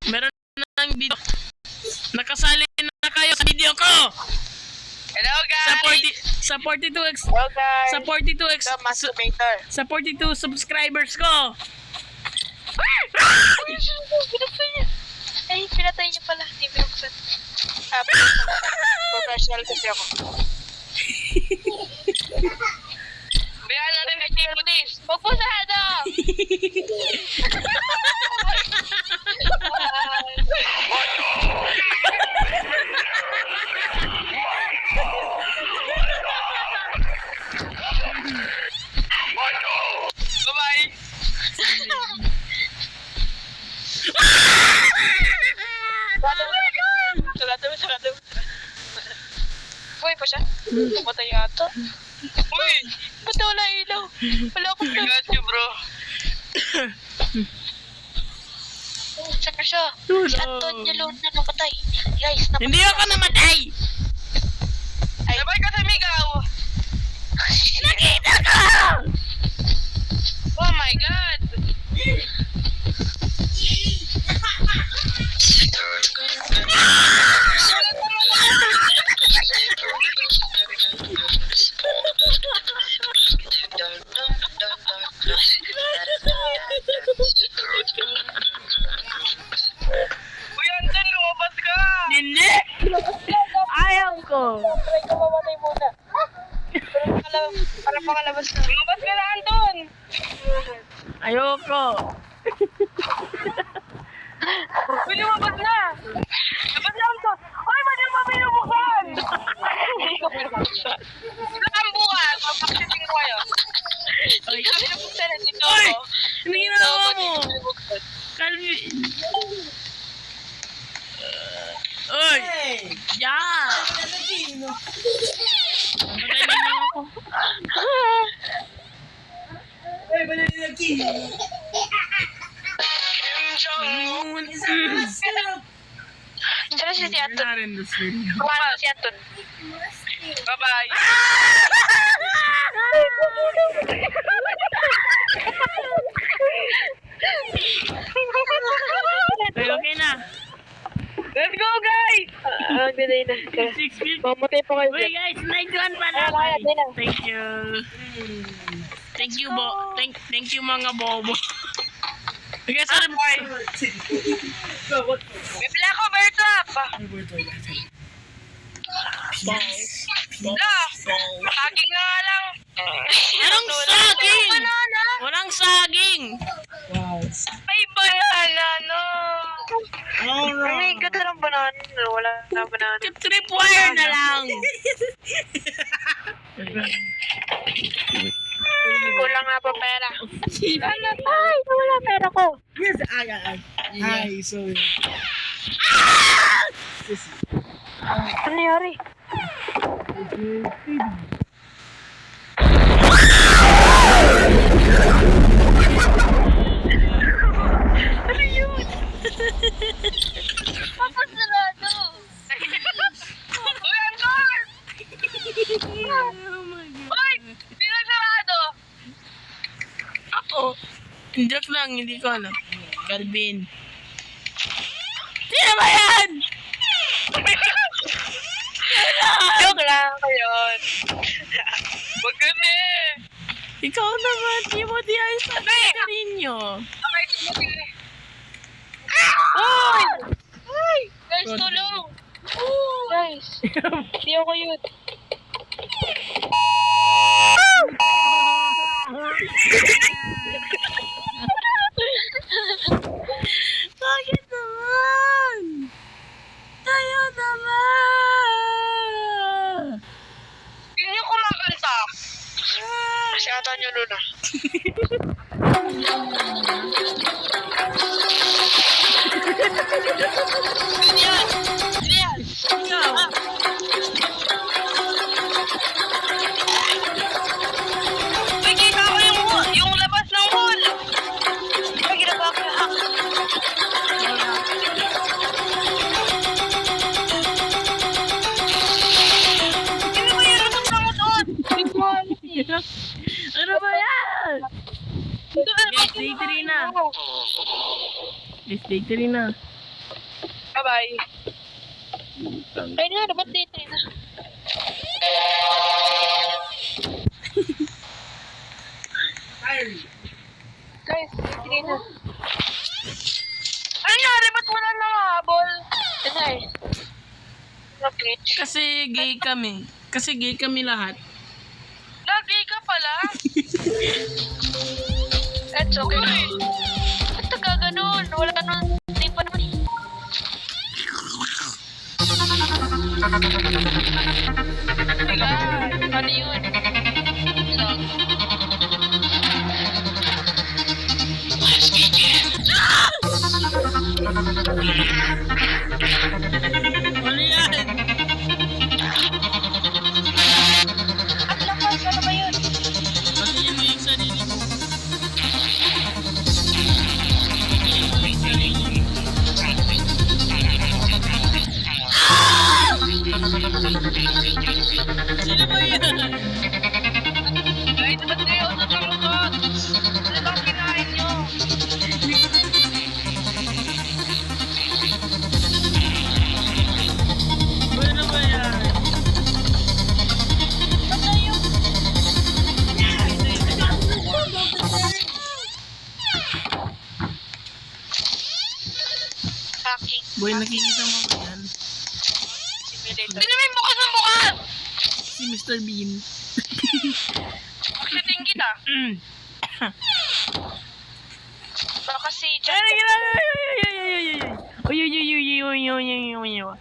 Meron ng video. Nakasali na kayo sa video ko. Hello guys! Sa 42x Hello guys! sa 42x The masturbator. sa 42 subscribers ko. Pinatay niya. Ay, pinatay niya pala. Hindi binuksan. Professional kasi ako. Bayan natin kay Timotis. Huwag po sana! Bye-bye! Sarado. Buhay pa siya? Pumatay yata. Uy! Ba't wala ilaw? Wala akong I got you, bro. Saka siya. Si Antonio Luna na napatay. Guys, Hindi ako namatay. Sabay ka sa Migaw! Nakita ko. Oh my God! Uy, Anton, lumabas ka! Hindi. Ayaw ko. Try ko mamatay muna. Para pakalabas na. Lumabas ka na, Anton! Ayoko. Uy, lumabas na! Lumabas na, Anton! Uy, ba't yung mabinubuksan? Hindi ko pinabuksan. Saan bukas? Mapaksiting ko kayo. Oy. Pinabuksan na dito Oy! ako. Ano ginagawa mo? Calvin. Oy! Yeah! Namatay na lang ako. Saan si Anton? Bye! Kumano si Anton? Bye-bye! Okay na. Let's go, guys! Binay na. 650. Mamatay pa kayo. Wait guys, 91 pa na. Kaya, di na. Thank you. Thank you thank you mga bobo. Okay, sorry boy. Bibili ako, birds up! La! Saging na nga lang! Anong saging? Banana! Walang saging. May banana, no! May ganda ng banana. Wala na banana. Tripwire na lang. Kulang nga pa pera. Ay, wala pera ko. Yes, ay, sorry. Ano nangyari? Ano yun? Papasarado. Uy, Anton! Oh my God. Uy! Pinagsarado! Ako. Joke lang, hindi ko alam. Calvin. Sino ba yan? Joke lang yun. Wag kasi! Ikaw naman, Timothy, ay sabi ka ninyo. Ay, Timothy! Uy! Uy! Guys, tulong! Guys, hindi ako yun. Bakit naman? Tayo naman! Hindi niyo kumakanta! Si Antonio Luna. Hindi yan! Hindi yan! Ikaw. Uy, kita ko yung labas ng wall! Ay, ginagawa ko yung hack. Sino ba yung labas ng wall? Ano ba yan? Guys, day 3 na. Guys, day 3 na. bye-bye. Ayun nga, dapat dito na. Guys, sige na. Ano nangyari? Ba't wala nakahabol? Ano eh? Na-glitch. Kasi gay kami. Kasi gay kami lahat. Lagi ka pala? That's okay. Ba't nagkaganon? Wala nun. Hindi pa naman eh. Wala. Ano yun? Song. Ano yan? Ang lakas. Ano ba yun? Patingin mo yung sarili mo. Sino ba yan? Guys, ba't kayo natangkot? Ano bang kinain nyo? Ano ba yan? Ano yun? Hacking. Boy, nakikita mo ba yan? Simulator. Sino may bukas ng bukas? Si Mr. Bean. Maksiting kita. Baka si Ay, John. ay, ay, ay, ay, ay, ay, ay, ay. Uy, uy, uy, uy, uy, uy, uy, uy, uy, uy.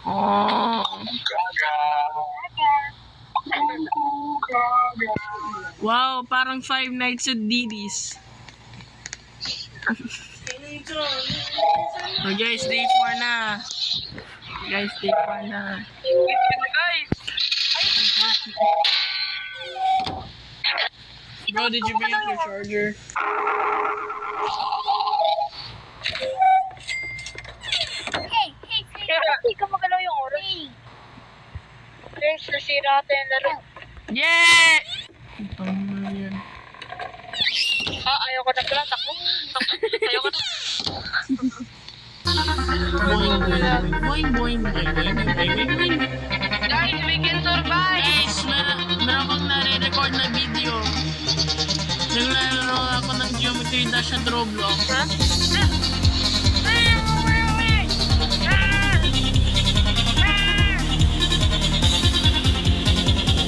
Oh. Wow, parang Five Nights at Diddy's. Oh guys, day 4 na. Guys, day 4 na. Guys, Bro, did you bring up your charger? Hindi ka magalaw yung oras. Guys, nasira natin yung laro. Yeah! Ano yan? Ayaw ko na pala. Takbo. Ayaw ko na. Boing, boing, boing, boing, boing, boing, boing, boing. guys, we can survive. Guys, meron akong nare-record na video. Naglalaro ako ng Geometry Dash at Roblox. Ha?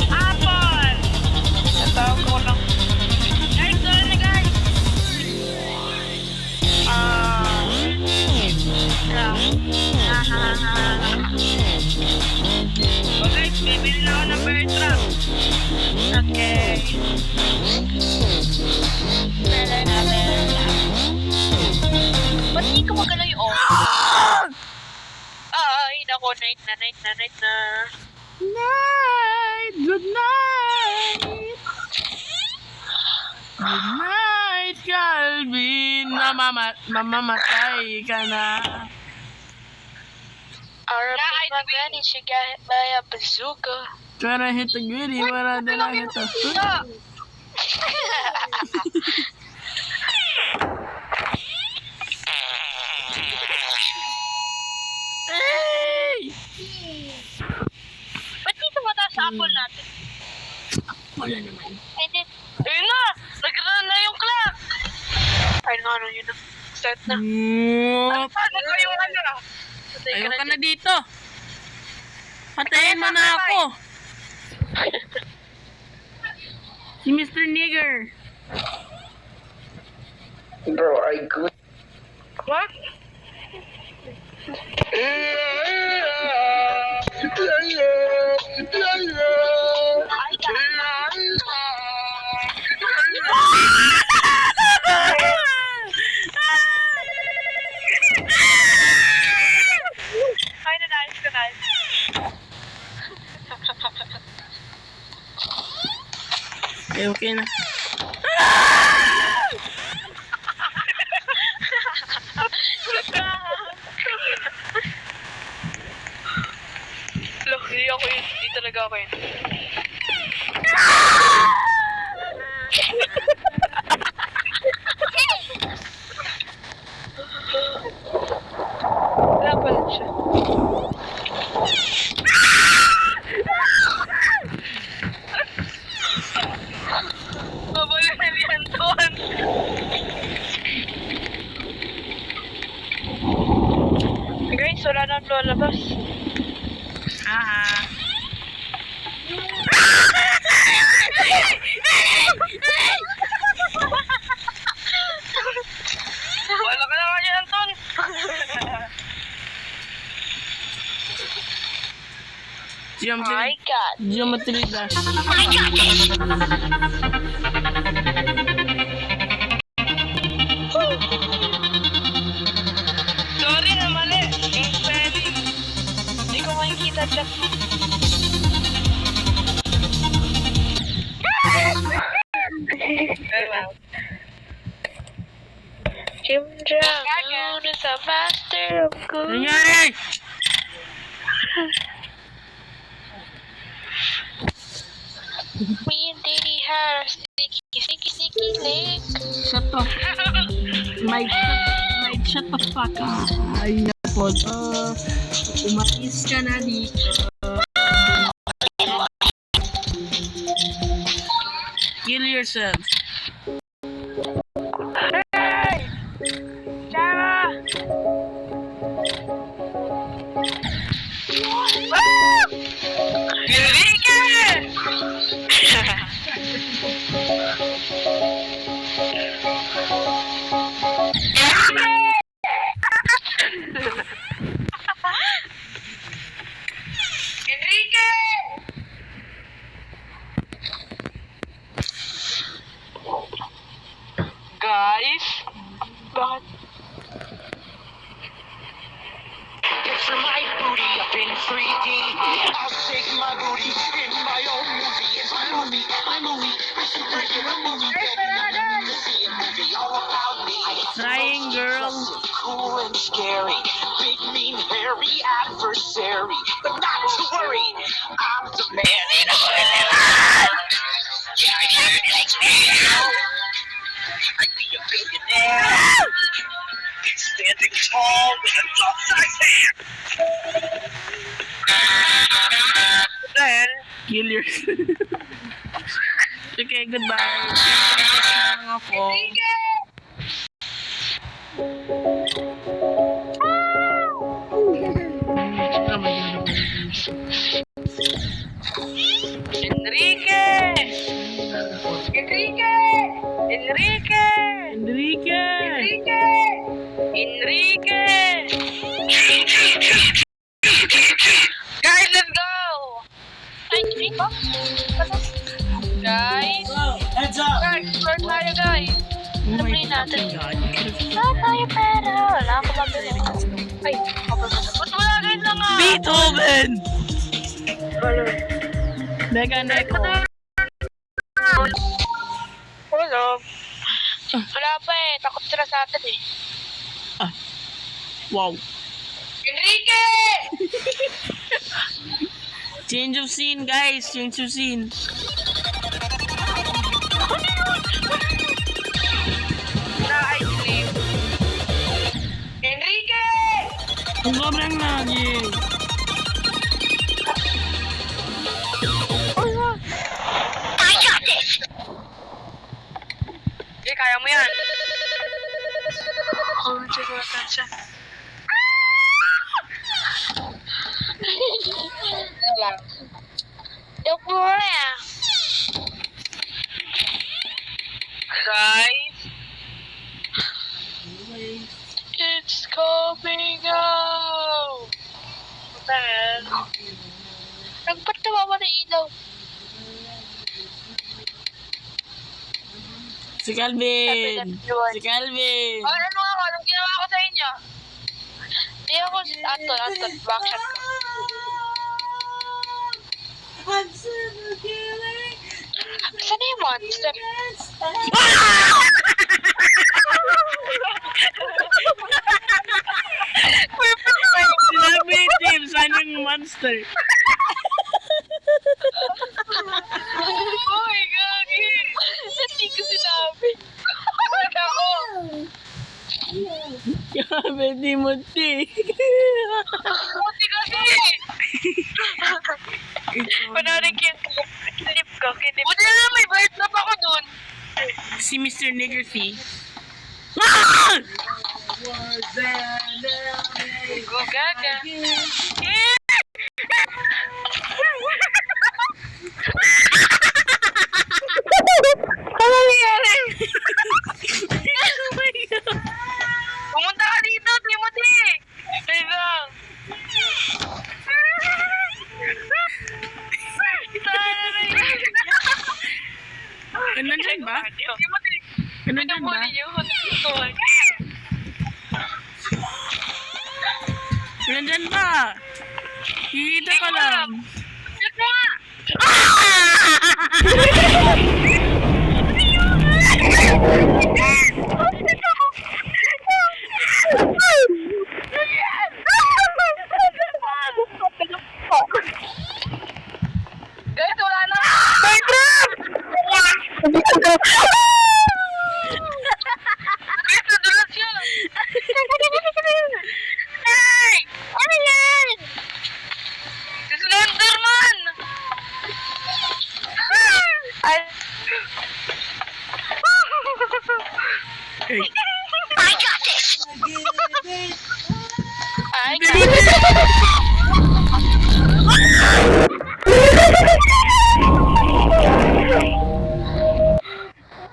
Apple! Natawag ko lang. Guys, doon na guys! Oh guys, bibili na ako ng bear trap. Okay. Ba't di ka magalaw yung oras? Ay, nako. Night na. Night! Good night! Good night, Calvin! Mamamatay ka na. RP Magani, she got hit by a bazooka. Try to hit the gritty, but I did not hit the foot. Hey! Ba't dito mataas sa apple natin? Wala naman. Ay, di. Ayun na! Nag-run na yung clock! Ay, ano yun na. Start na. Paano ko yung ano? Patay Ayaw ka dyan. na dito. Patayin mo na ako. Si Mr. Nigger. Bro, I good. What? Ay, nanayos ka na. Okay, okay na. Look, hindi ako yun. Hindi talaga ako yun. lalabas. Ah. Wala ka na kanya, Anton. My God. Geometry dash. Sorry na mali. Yung spelling. Hindi ko makikita chat mo. Kim Jong-un is a master of good. Nangyari! Me and Daddy had a sneaky link. Shut the shut the fuck up. Ay, napod. Umalis ka na dito. Kill yourself. Guys, Bakit? Picture my booty up in 3D. I'll shake my booty in my own movie. It's my movie, my movie. A superhero movie. Baby, I'm gonna see a movie all about me. Trying, girl. Cool and scary. Big, mean, hairy adversary. But not to worry, I'm the man in all of them. Yeah, you're next man. I'd be a billionaire. Standing tall with a dog-sized hand. then, Kill yourself. Okay, goodbye. Lang ako. Enrique! Enrique! Enrique! Enrique! Enrique! Enrique! Guys, let's go! Ay, hindi ba? Guys! Heads up! Guys, explore tayo, guys! Oh my Sabihin natin. God, you could've- Saan tayo pera? Wala akong mabili. Ay, Ba't wala guys na nga? Beethoven! Neka, neko. wala. Wala pa eh. Takot sila sa atin eh. Wow. Enrique! Change of scene, guys. Change of scene. Na ice cream. Enrique! Ang sobrang lagi. Hindi, kaya mo yan. Oh, siguro ka siya. Don't worry ah. Guys, It's coming out! Puta yan. Ba't nawawa na ilaw? Si Calvin. Si Calvin. ano ako? Anong ginawa ko sa inyo? Hindi ako si Anton, backshot ko. Saan na yung monster? Sinabi ni Tim, saan yung monster? Uy, gagi! Hindi ko sinabi. Ba't ako? Sabi ni Munti. Buti kasi! Panoorin ko yung clip ko. Buti na lang may bird na ako dun. Si Mr. Niggerty. Ah! Was an LA Go gaga. Ano nangyari? Pumunta ka dito, Timothy! Wait lang. Nandyan ba? Timothy, Nandyan ba? pinabuli niyo ako dito. Nandyan ba? Hihita ka lang. Check mo nga! Guys, wala na! Guys, nadulas siya! Hey! Ano yan? Si Slenderman! Ay! Hey. I got this! Ay, guys!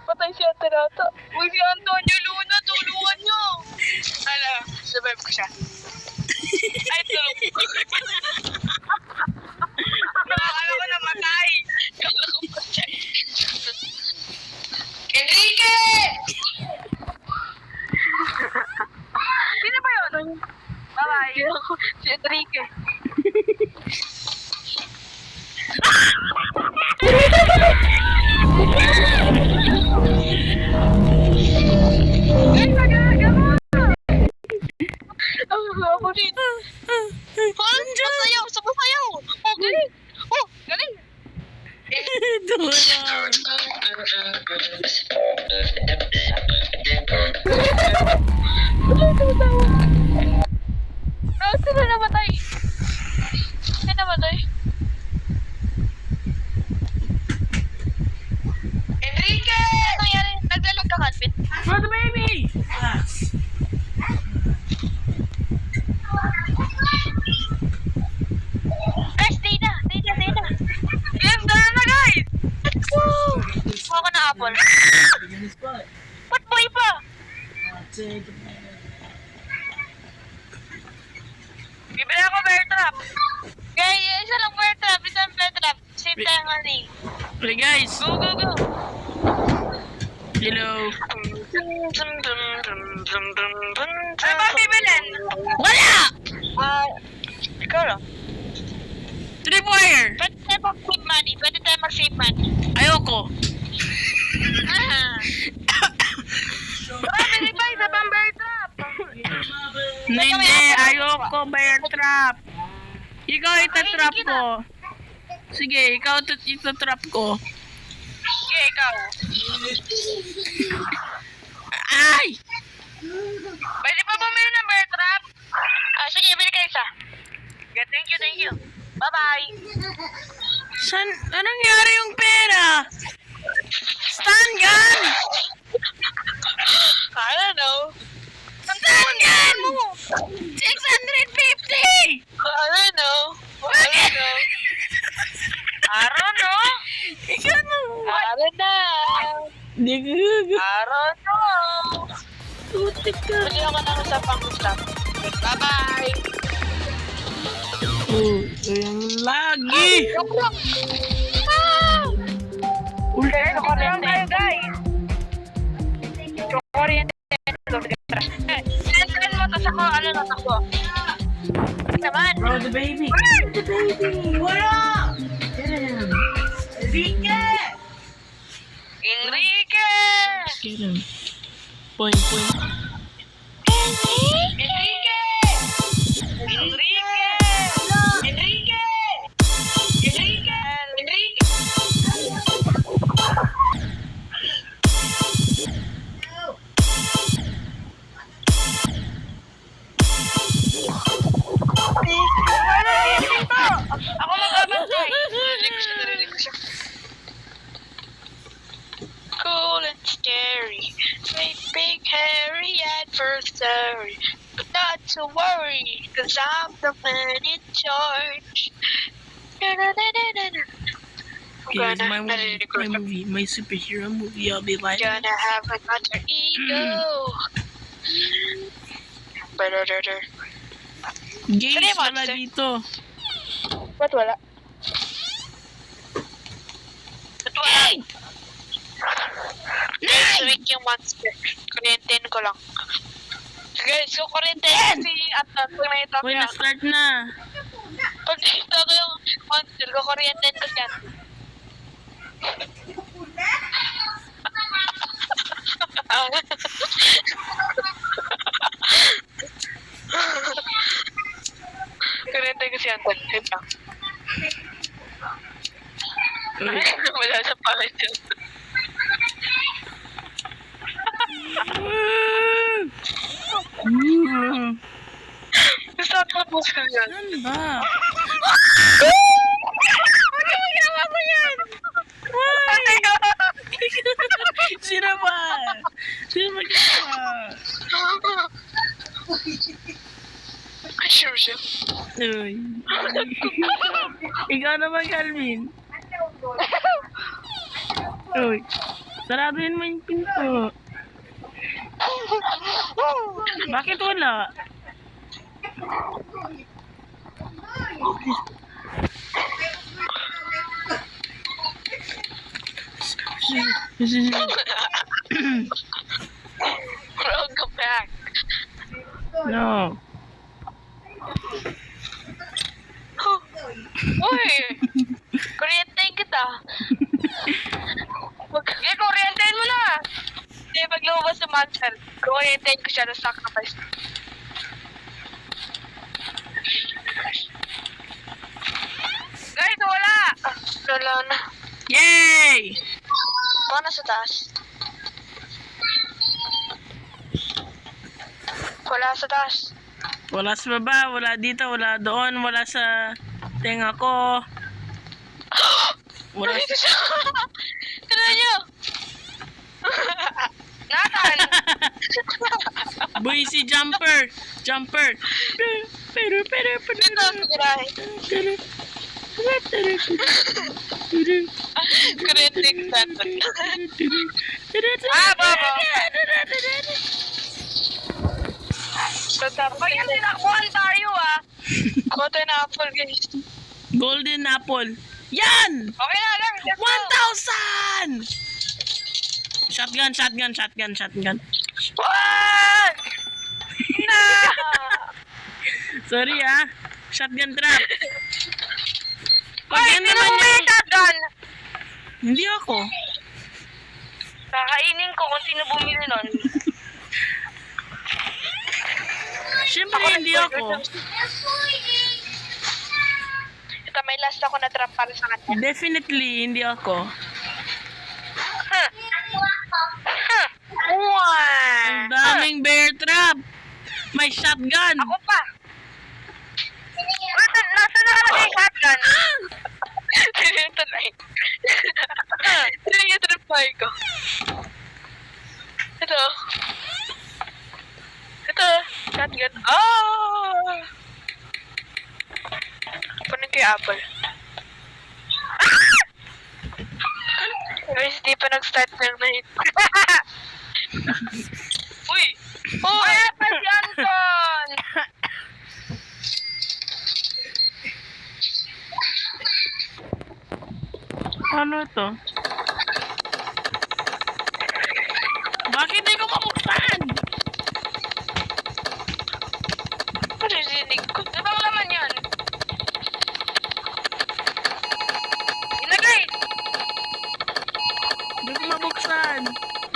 Patay si Antonio. Uy, si Antonio Luna, tulungan nyo! Hala, survive ko siya. Ay, tulong ko. Nakakala ko namatay. Kala ko pa siya. Enrique! Sino ba yun? Bye-bye. Si Enrique. Guys, nag-aaga mo! Ako dito. Sumasayaw! Sumasayaw! Oh, galing! Oh, galing! Sino namatay? Sino namatay? Enrique! Ano nangyari? Naglalog ka, Calvin? For the baby! Guys, stay na! Stay na! Stay na! Yes, tara na guys! Kuha ko na apple. in his butt. Ba't boy pa? Take a minute. Bibili ako bear trap. Guys, isa lang bear trap. Isang bear trap. Save tayo ng ring. Hey guys! Go, go, go! Hello! Ano ba bibilin? Wala! Ikaw lang. Tripwire! Pwede tayo mag-save money. Pwede tayo mag-save money. Ayoko! Ah. Bili pa, isa pang bear trap. Hindi! Ayoko bear trap! Ikaw itatrap ko! Sige, ikaw itatrap ko. Sige, ikaw. Ay! Pwede pa bumili ng bear trap? Sige, bili ka isa. Yeah, thank you, thank you. Bye-bye. San? Anong nangyari yung pera? Stun gun! I don't know. Stun gun! 650! I don't know. I don't know. I don't know. Ikaw mo! I don't know. Hindi ko gagawin. I don't know. Putik ka. Bili ako ng isa pang stop. Bye-bye. Oh, ayang lagi! Guys, kuryente tayo, guys. Kuryente. Send mo, tas ako, ano na ako. Naman. Bro, the baby. The baby. What up? Get him. Enrique. Enrique! Get him. Point. Enrique! Enrique! Enrique! Enrique! Enrique! Ako mag-abantay! Narinig ko siya. Cool and scary, great big hairy adversary, but not to worry, cause I'm the man in charge. Here's my Narinig ko siya. movie, my superhero movie. I'll be like, Gonna have another ego. Ba-da-da-da. gays Saan yung wala monster? dito. Ba't wala? Ba't wala? Next week yung monster. Kuryenten ko lang. Guys, so kuryenten si Atlas. Pag nakita ko Uy, yan. na-start na. Pag nakita ko yung monster, kukuryenten ko siya. Kuryenten ko siya. Wait lang. Uy. Wala sa pangit yun. Gusto ko po siya yan. Ano ba? Sino ba? Sino ba ginawa? Ay, sure siya. Uy. Ikaw naman, Calvin. Uy. Saraduhin mo yung pinto. Bakit wala? Welcome back. No. Uy! Kuryenten kita. Kuryenten mo na! Hindi, pag lumabas sa monster, kuryenten ko siya ng sacrifice. Guys, wala! Wala na. Yay! Baka nasa taas. Wala sa taas. Wala sa baba, wala dito, wala doon, wala sa tenga ko. Wala Dito sa... siya! Tignan niyo! Nathan! Boy, si Jumper! Jumper! Pero, Dito, sigurahin. Kuryenten ko natin. Ah, baba! Pag yan tinakbuhan tayo kuha tayo na apple guys. Golden apple. Yan! Okay na lang. 1,000! Shotgun, shotgun, shotgun, shotgun. Wag! Na! Sorry shotgun trap. Pag Ay, yan hindi naman mo may yung... shotgun. Hindi ako. Kakainin ko kung sino bumili nun. Siyempre hindi ako. Ito, may last ako na trap para sa kanya. Definitely hindi ako. Ang Wow! daming bear trap. May shotgun. Ako pa. Nasa nakalagay yung shotgun? Ito na eh. Ito yung tripay ko. Ito. Ito. Shotgun. Oh! Kunin ko yung apple. Guys, di pa nag-start ng night. Uy! Uy! Apple si Anton! Ano to? Bakit di ko mabuksan? Marinig ko. Di bang laman yan? Ilagay! Di ko mabuksan.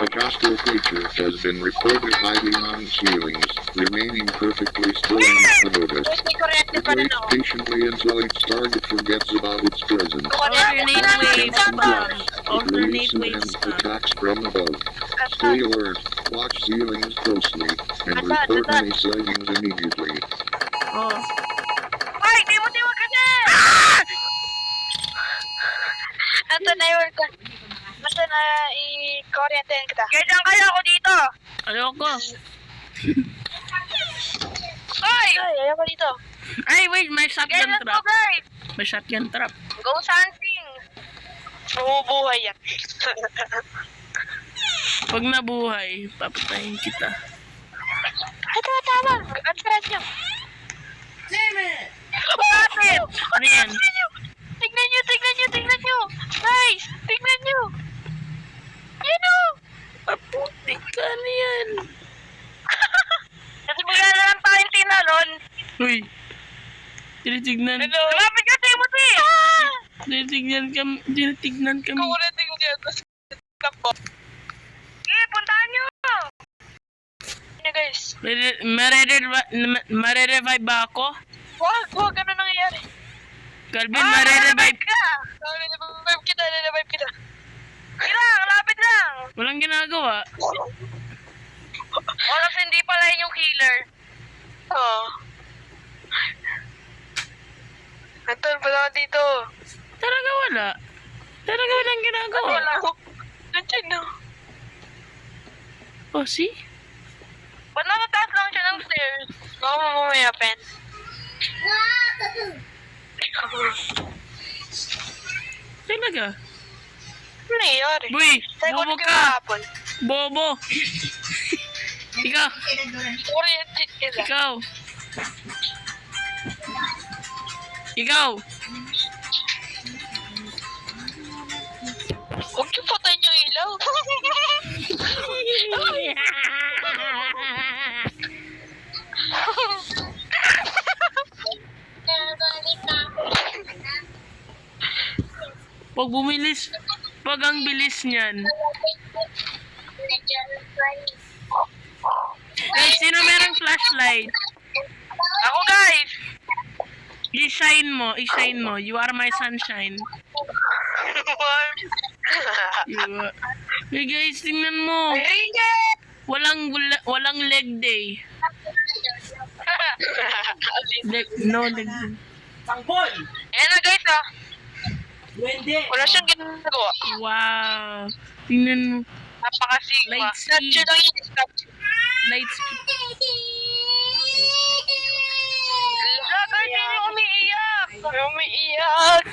A hostile creature has been reported hiding on ceilings, remaining perfectly still and unnoticed. Guys, may kuryente It pa rin waits ako. patiently until its target forgets about its presence. Kuryente pa Alternate rin waves ako. bomb. It Alternate releases waves and bomb. attacks from above. Stay alert, watch ceilings closely, and report any sightings immediately. Oh. Ay, di mo kasi! Ito na yun ka. Ito na i-kuryente kita. Kaya dyan kayo ako dito. Ayoko. Ay, ayaw ko dito. Ay, wait, may Guys, shotgun let's go trap. guys. May shotgun trap. Go hunting. Mabubuhay yan. Pag nabuhay, papatayin kita. Tama. Answeran nyo. Bakit? Ano yan? Tignan nyo. Guys, tignan nyo. Yan o. Maputik ka na yan. Kasi bigla na lang tayong tinalon. Uy. Tinitignan. Lumapit ka, Timothy. Tinitignan kami. Kukulitin ko dyan. Tapos, takbo. Okay, puntahan nyo. Ano guys? Marerevive ba ako? Wag, ano nangyayari? Calvin, marerevive. ka. Revive kita. Lapit lang. Walang ginagawa. Oras hindi pala yun yung killer. Oo. Anton, pala ka dito. Talaga wala. Talaga walang ginagawa. Wala ko. Nandiyan na. Oh, see? Ba't nakataas lang siya ng stairs? Baka mamamaya, Pen. Talaga. Ano nangyayari? Boy, Sabi ko bobo na ka. kahapon. Bobo. Ikaw. Oriented kita. Ikaw. Ikaw. Huwag yung patayin yung ilaw. Pag ang bilis niyan. Guys, sino merong flashlight? Ako guys! I-shine mo. You are my sunshine. Hey guys, tingnan mo. Walang leg day. No leg day. Sanggol! Ayan na guys ah. Duwende! Wala siyang ginagawa. Wow. Tingnan mo. Napakasigma. Light Statue lang yun. Statue. Light speed. Wala guys, yun yung umiiyak. Umiiyak.